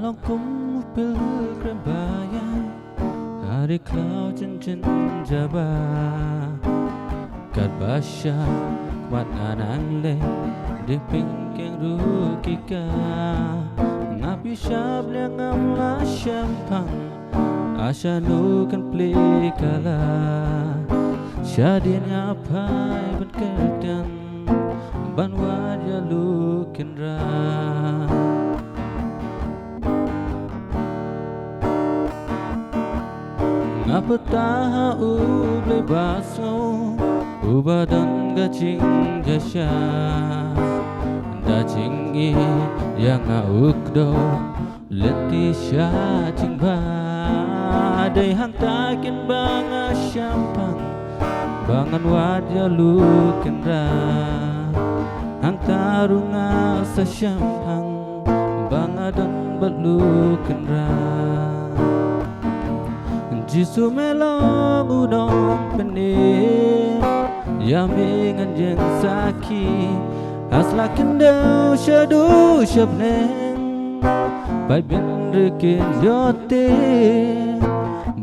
Alongkum pil krembaya hari klau cincin jaba kat basya kuat anang le di pingkeng rukika ngapi syab liang la syampang asya nukan plikala syadin ngapai berkedan ban wajah lukin ra ngapa taha ublay baso ubadan gacing jasya dacing i yang ukdo leti sya cing ba day hang takin banga syampang bangan wajah lukin ra hang tarunga sa syampang bangadan balukin ra Jisu melong udong penin Yami nganjeng saki Asla kendau syadu syabneng Pai bin rikin yote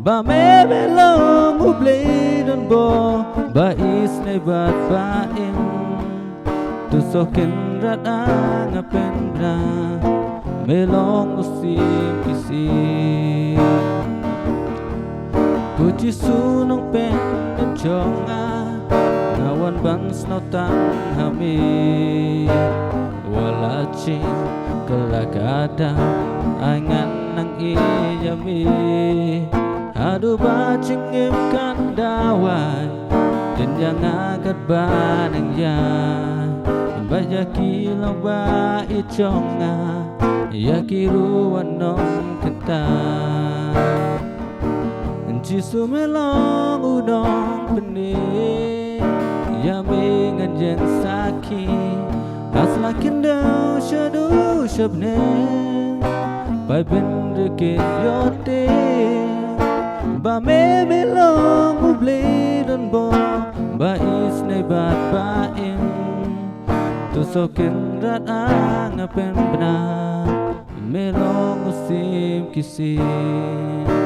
Ba me melong ublay don bo Ba isne bat baim Tusokin rat angapen bra Melong usim kisim Puji sunong pen dan jonga Ngawan ban snotang hami Walacing kelakadang Angan nang iyami Adu bacing imkan dawai Dan yang agad banang ya Baya kilau ba iconga Ya kiruan nong kentang Jisu melong udong pening Yami nganjeng saki Asla kendau syadu syabneng Pai bin rikin yote Ba me melong ublay don bo Ba isne bat baim Tusokin rat angapen benar Melong usim kisim